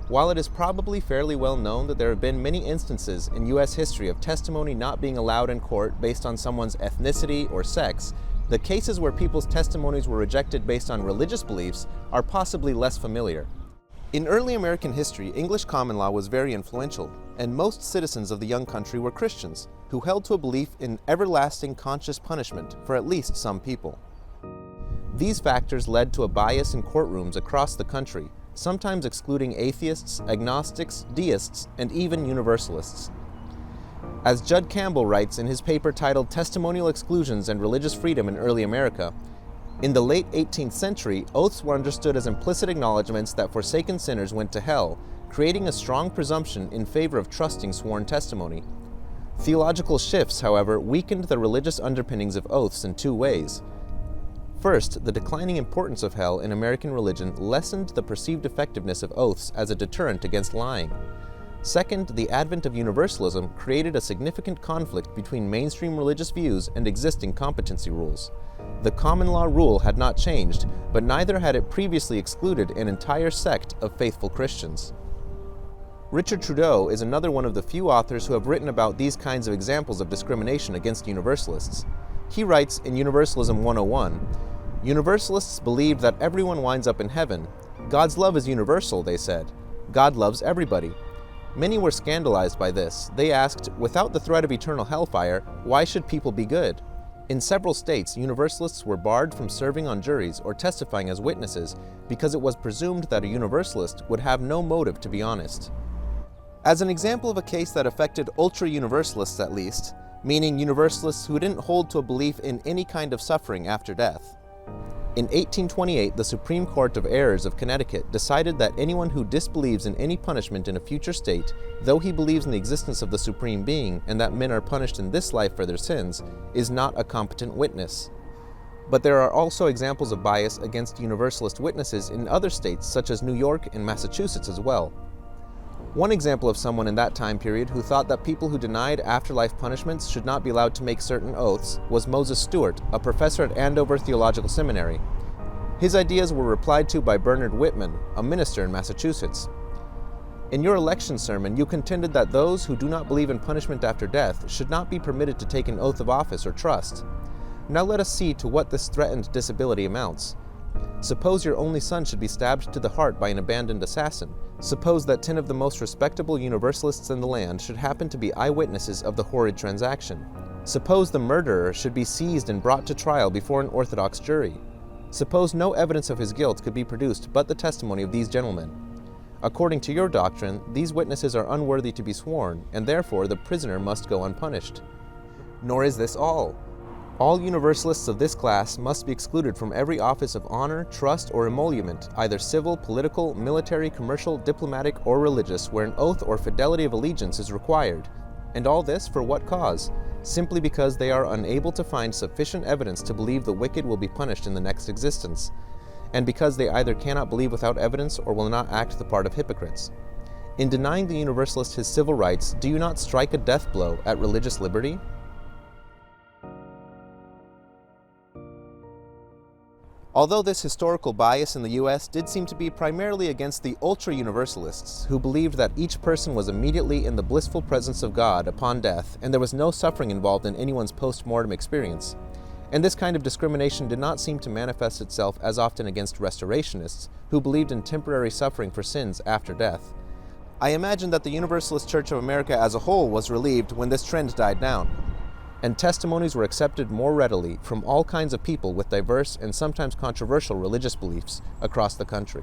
While it is probably fairly well known that there have been many instances in U.S. history of testimony not being allowed in court based on someone's ethnicity or sex, the cases where people's testimonies were rejected based on religious beliefs are possibly less familiar. In early American history, English common law was very influential, and most citizens of the young country were Christians, who held to a belief in everlasting conscious punishment for at least some people. These factors led to a bias in courtrooms across the country, sometimes excluding atheists, agnostics, deists, and even universalists. As Judd Campbell writes in his paper titled Testimonial Exclusions and Religious Freedom in Early America, in the late 18th century, oaths were understood as implicit acknowledgments that forsaken sinners went to hell, creating a strong presumption in favor of trusting sworn testimony. Theological shifts, however, weakened the religious underpinnings of oaths in two ways. First, the declining importance of hell in American religion lessened the perceived effectiveness of oaths as a deterrent against lying. Second, the advent of universalism created a significant conflict between mainstream religious views and existing competency rules. The common law rule had not changed, but neither had it previously excluded an entire sect of faithful Christians. Richard Trudeau is another one of the few authors who have written about these kinds of examples of discrimination against Universalists. He writes in Universalism 101, "Universalists believed that everyone winds up in heaven. God's love is universal, they said. God loves everybody. Many were scandalized by this. They asked, without the threat of eternal hellfire, why should people be good? In several states, Universalists were barred from serving on juries or testifying as witnesses because it was presumed that a Universalist would have no motive to be honest." As an example of a case that affected ultra-Universalists at least, meaning Universalists who didn't hold to a belief in any kind of suffering after death. In 1828, the Supreme Court of Errors of Connecticut decided that anyone who disbelieves in any punishment in a future state, though he believes in the existence of the Supreme Being and that men are punished in this life for their sins, is not a competent witness. But there are also examples of bias against Universalist witnesses in other states such as New York and Massachusetts as well. One example of someone in that time period who thought that people who denied afterlife punishments should not be allowed to make certain oaths was Moses Stewart, a professor at Andover Theological Seminary. His ideas were replied to by Bernard Whitman, a minister in Massachusetts. In your election sermon, you contended that those who do not believe in punishment after death should not be permitted to take an oath of office or trust. Now let us see to what this threatened disability amounts. Suppose your only son should be stabbed to the heart by an abandoned assassin. Suppose that 10 of the most respectable Universalists in the land should happen to be eyewitnesses of the horrid transaction. Suppose the murderer should be seized and brought to trial before an Orthodox jury. Suppose no evidence of his guilt could be produced but the testimony of these gentlemen. According to your doctrine, these witnesses are unworthy to be sworn, and therefore the prisoner must go unpunished. Nor is this all. All Universalists of this class must be excluded from every office of honor, trust, or emolument, either civil, political, military, commercial, diplomatic, or religious, where an oath or fidelity of allegiance is required. And all this for what cause? Simply because they are unable to find sufficient evidence to believe the wicked will be punished in the next existence, and because they either cannot believe without evidence or will not act the part of hypocrites. In denying the Universalist his civil rights, do you not strike a death blow at religious liberty? Although this historical bias in the US did seem to be primarily against the ultra-Universalists, who believed that each person was immediately in the blissful presence of God upon death and there was no suffering involved in anyone's post-mortem experience, and this kind of discrimination did not seem to manifest itself as often against restorationists, who believed in temporary suffering for sins after death. I imagine that the Universalist Church of America as a whole was relieved when this trend died down, and testimonies were accepted more readily from all kinds of people with diverse and sometimes controversial religious beliefs across the country.